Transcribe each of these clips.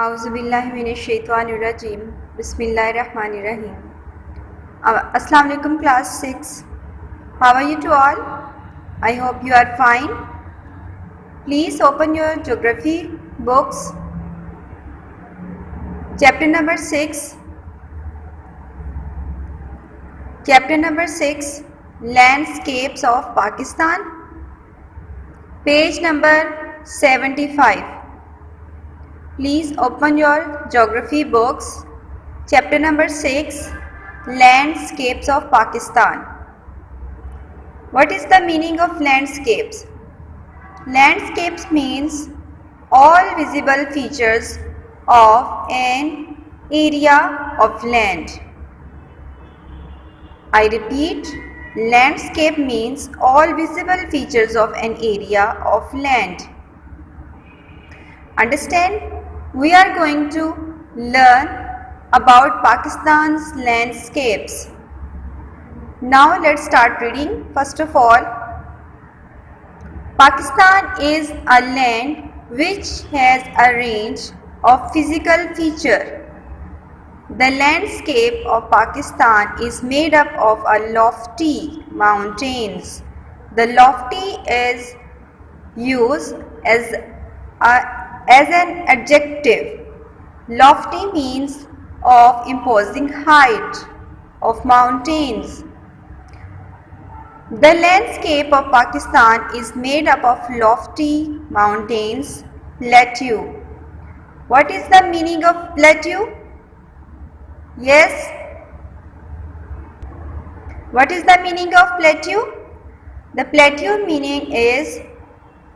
आउज़ुबिल्लाहिमिनश्शैतानिर्रजीम बिस्मिल्लाहिर्रहमानिर्रहीम। Assalamu alaikum class 6. How are you to all? I hope you are fine. Please open your geography books. Chapter number 6. Chapter number 6, Landscapes of Pakistan. Page number 75. Please open your geography books. Chapter number 6, Landscapes of Pakistan. What is the meaning of landscapes? Landscapes means all visible features of an area of land. I repeat, landscape means all visible features of an area of land. Understand? We are going to learn about Pakistan's landscapes. Now let's start reading. First of all, Pakistan is a land which has a range of physical features. The landscape of Pakistan is made up of a lofty mountains. The lofty is used as an adjective. Lofty means of imposing height of mountains. The landscape of Pakistan is made up of lofty mountains. Plateau. What is the meaning of plateau? Yes. What is the meaning of plateau? The plateau meaning is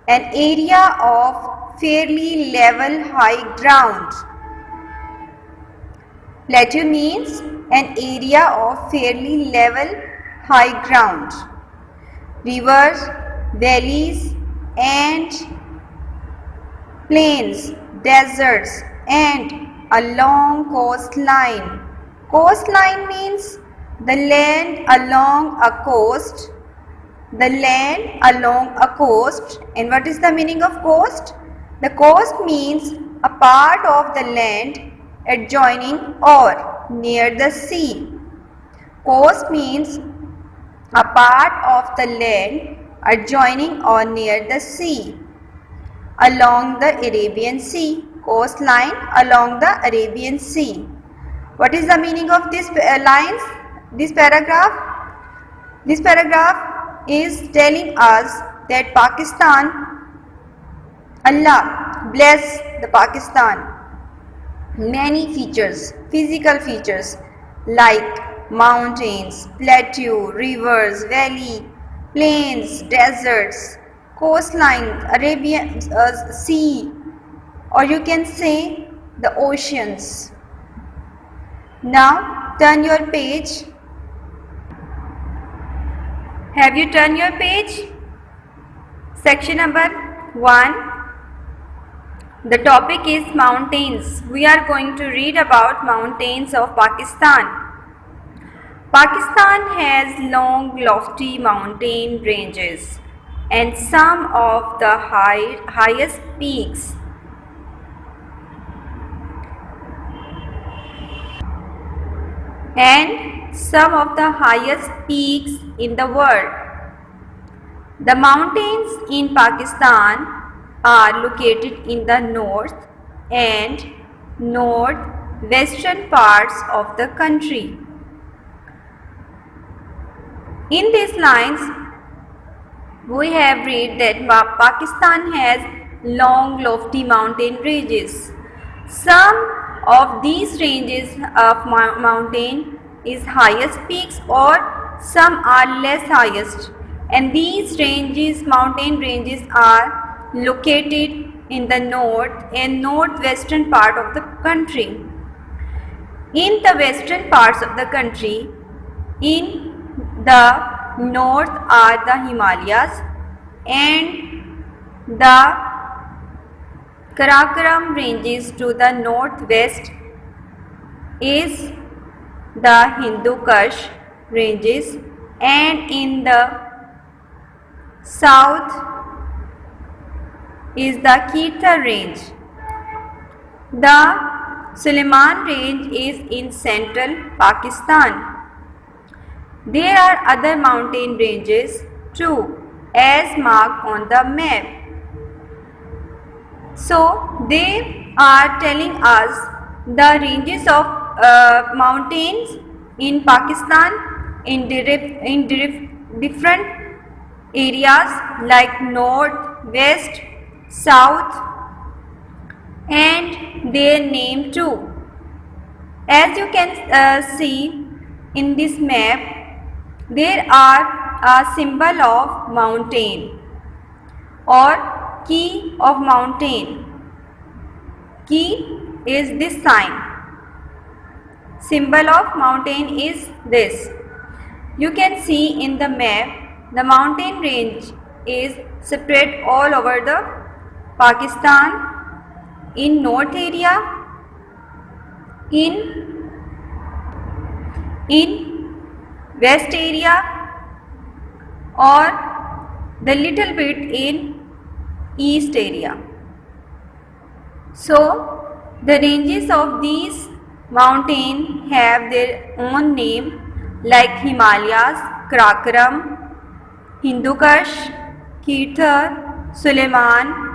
an area of fairly level high ground. Plateau means an area of fairly level high ground. Rivers, valleys and plains, deserts and a long coastline. Coastline means the land along a coast. The land along a coast. And what is the meaning of coast? The coast means a part of the land adjoining or near the sea. Coast means a part of the land adjoining or near the sea. Along the Arabian Sea. Coastline along the Arabian Sea. What is the meaning of this lines? This paragraph? This paragraph is telling us that Pakistan, Allah bless the Pakistan, many features, physical features like mountains, plateau, rivers, valley, plains, deserts, coastline, Arabian Sea, or you can say the oceans. Now turn your page. Have you turned your page? Section number 1. The topic is mountains. We are going to read about mountains of Pakistan. Pakistan has long, lofty mountain ranges and some of the highest peaks. In the world. The mountains in Pakistan are located in the north and northwestern parts of the country. In these lines, we have read that Pakistan has long, lofty mountain ranges. Some of these ranges of mountain is highest peaks or some are less highest, and these mountain ranges are located in the north and northwestern part of the country. In the western parts of the country, in the north are the Himalayas and the Karakoram ranges. To the northwest is the Hindu Kush ranges, and in the south is the Kirta range. The Suleiman Range is in central Pakistan. There are other mountain ranges too, as marked on the map. So they are telling us the ranges of mountains in Pakistan in different areas like north, west, south, and their name too. As you can see in this map, there are a symbol of mountain or key of mountain. Key is this sign. Symbol of mountain is this. You can see in the map the mountain range is spread all over the Pakistan, in north area, in west area, or the little bit in east area. So the ranges of these mountains have their own name, like Himalayas, Karakoram, Hindu Kush, Kirthar, Suleiman.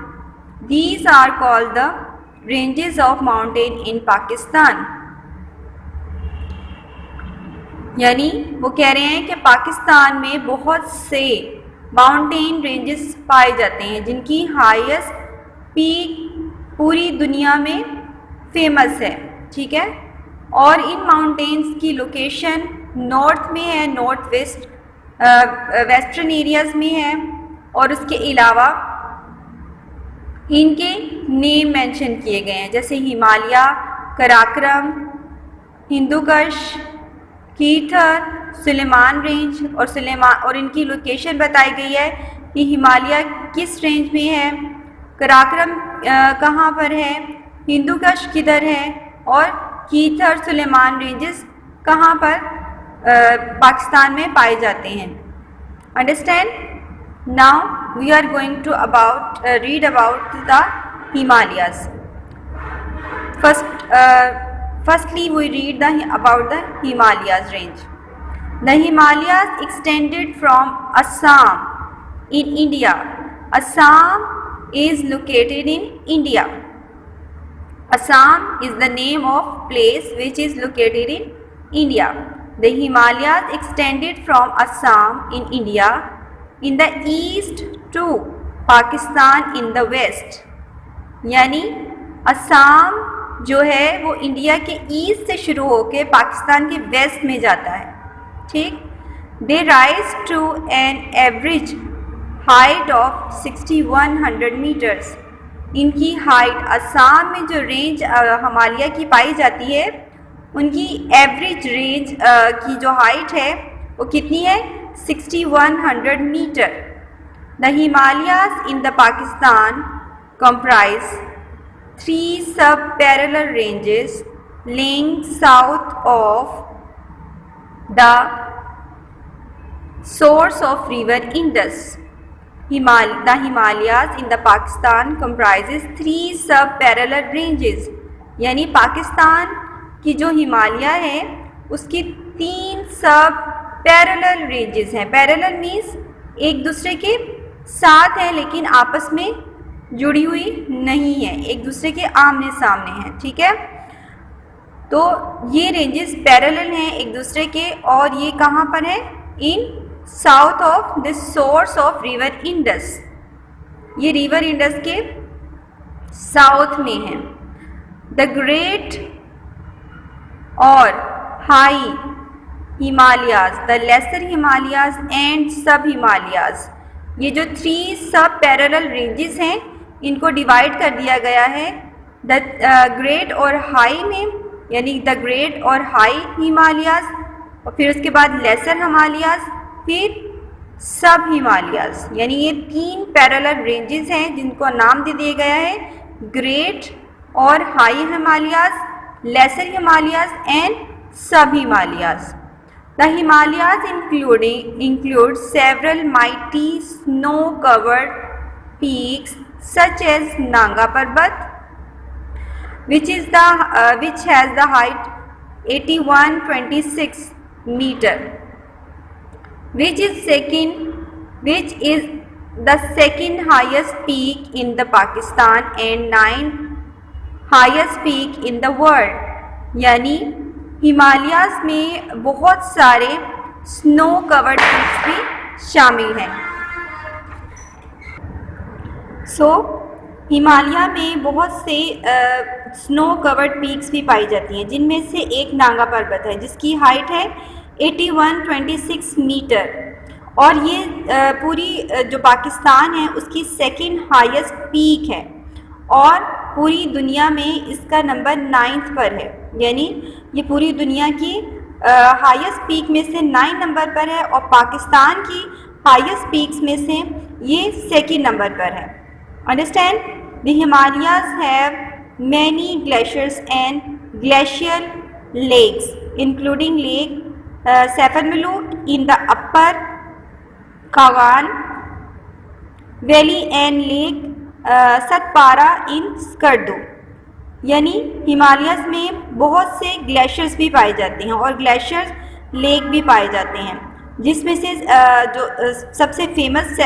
These are called the ranges of mountain in Pakistan. यानी वो कह रहे हैं कि पाकिस्तान में बहुत से mountain ranges पाए जाते हैं जिनकी हाईएस्ट पीक पूरी दुनिया में फेमस है, ठीक है। और इन माउंटेन्स की लोकेशन नॉर्थ में है, नॉर्थ वेस्ट वेस्टर्न एरियाज़ में है, और उसके अलावा इनके नेम मेंशन किए गए हैं, जैसे हिमालय, कराक्रम, हिंदू कुश, कीथर, सुलेमान रेंज और इनकी लोकेशन बताई गई है कि हिमालय किस रेंज में है, कराक्रम कहाँ पर है, हिंदू कुश किधर है, और कीथर सुलेमान रेंजेस कहाँ पर पाकिस्तान में पाए जाते हैं। Understand? Now we are going to read about the Himalayas. Firstly, we read about the Himalayas range. The Himalayas extended from Assam in India. Assam is located in India. Assam is the name of place which is located in India. The Himalayas extended from Assam in India in the east to Pakistan in the west. यानी असम जो है वो India के east से शुरू होकर पाकिस्तान के waste में जाता है, ठीक। They rise to an average height of 6100 metres. इनकी हाइट असम में जो रेंज हिमालय की पाई जाती है उनकी एवरेज रेंज की जो हाइट है वो कितनी है, 6100 metre. The Himalayas in the Pakistan comprise 3 sub-parallel ranges lying south of the source of river Indus. The Himalayas in the Pakistan comprises 3 sub-parallel ranges. यानी पाकिस्तान की जो हिमालय है उसकी 3 सब-पैरेलल रेंजेस हैं। पैरेलल मीन्स एक दूसरे के साथ हैं लेकिन आपस में जुड़ी हुई नहीं है, एक दूसरे के आमने सामने हैं, ठीक है। तो ये रेंजेस पैरेलल हैं एक दूसरे के, और ये कहाँ पर है, in south of the source of river Indus. ये रिवर इंडस के साउथ में है। द ग्रेट और high Himalayas, the lesser Himalayas and sub Himalayas, ये जो 3 सब पैरेलल रेंजेस हैं इनको डिवाइड कर दिया गया है द ग्रेट और हाई में, यानी द ग्रेट और हाई हिमालयाज, और फिर उसके बाद लेसर हिमालयाज, फिर सब हिमालयाज। यानी ये 3 पैरेलल रेंजेस हैं जिनको नाम दे दिया गया है ग्रेट और high Himalayas, lesser Himalayas and sub Himalayas. The Himalayas include several mighty snow-covered peaks such as Nanga Parbat, which has the height 8126 meter, which is the second highest peak in the Pakistan and 9th highest peak in the world. यानी Himalayas में बहुत सारे snow covered peaks भी शामिल हैं। हिमालय में बहुत से स्नो कवर्ड पीक्स भी पाई जाती हैं, जिनमें से एक नांगा पर्वत है जिसकी हाइट है 8126 मीटर, और ये पूरी जो पाकिस्तान है उसकी सेकंड हाईएस्ट पीक है और पूरी दुनिया में इसका नंबर 9th पर है। यानी ये पूरी दुनिया की हाईएस्ट पीक में से 9 नंबर पर है और पाकिस्तान की हाईएस्ट पीक्स में से ये सेकंड नंबर पर है। Understand? The Himalayas have many glaciers and glacial lakes including lake Saifulmalook in the upper Kagan valley and lake Satpara in Skardu. यानी हिमालयस में बहुत से ग्लेशियर्स भी पाए जाते हैं और ग्लेशियर लेक भी पाए जाते हैं, जिसमें से जो सबसे फेमस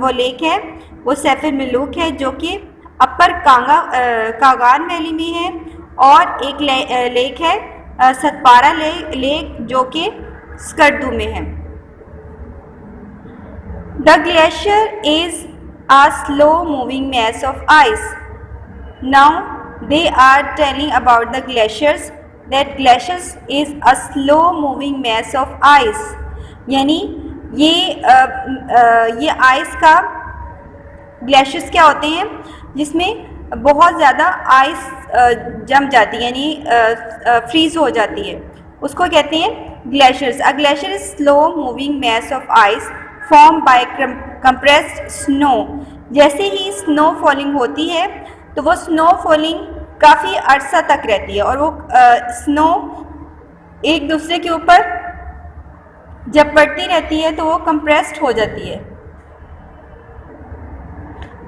वो लेक है वो सैफरमलूक है, जो कि अपर कागान वैली में है, और एक लेक है सतपारा लेक जो कि स्कर्दू में है। The glacier is a slow moving mass of ice. Now they are telling about the glaciers, that glaciers is a slow moving mass of ice. यानी ये आइस का ग्लेशियर्स क्या होते हैं जिसमें बहुत ज़्यादा आइस जम जाती है, यानी फ्रीज हो जाती है, उसको कहते हैं glaciers. A glacier is slow moving mass of ice form by compressed snow. जैसे ही स्नो फॉलिंग होती है तो वो स्नो फॉलिंग काफ़ी अरसा तक रहती है और वो स्नो एक दूसरे के ऊपर जब पड़ती रहती है तो वो कंप्रेस्ड हो जाती है।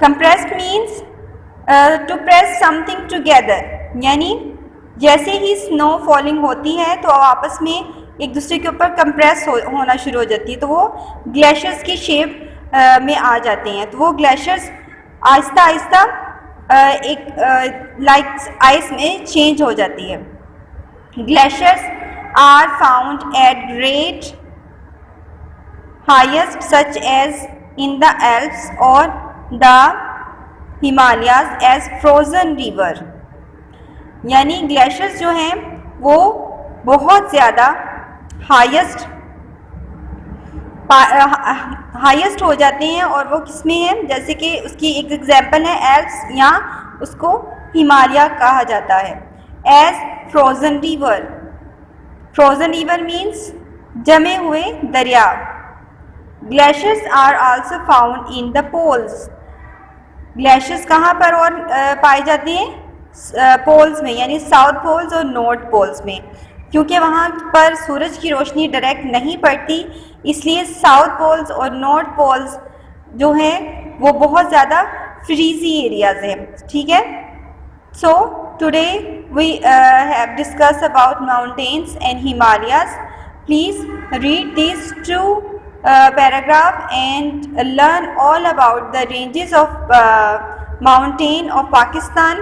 Compressed means to press something together, यानी जैसे ही स्नो फॉलिंग होती है तो आपस में एक दूसरे के ऊपर कंप्रेस होना शुरू हो जाती है, तो वो ग्लेशियर्स की शेप में आ जाते हैं। तो वो ग्लेशियर्स आहिस्ता आहिस्ता एक लाइक आइस में चेंज हो जाती है। Glaciers are found at great highest such as in the Alps और the Himalayas as frozen river. यानी ग्लेशियर्स जो हैं वो बहुत ज़्यादा हाईएस्ट हो जाते हैं, और वो किसमें है, जैसे कि उसकी एक एग्जांपल है एल्प्स, या उसको हिमालय कहा जाता है as frozen river. Frozen river means जमे हुए दरिया। Glaciers are also found in the poles. Glaciers कहाँ पर और पाए जाते हैं? पोल्स में, यानी साउथ पोल्स और नॉर्थ पोल्स में, क्योंकि वहाँ पर सूरज की रोशनी डायरेक्ट नहीं पड़ती, इसलिए साउथ पोल्स और नॉर्थ पोल्स जो हैं वो बहुत ज़्यादा फ्रीजी एरियाज हैं। ठीक है, so today we have discuss about mountains and Himalayas. Please read this 2 paragraph and learn all about the ranges of mountain of Pakistan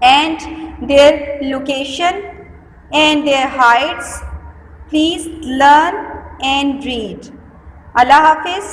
and their location and their heights. Please learn and read. Allah Hafiz.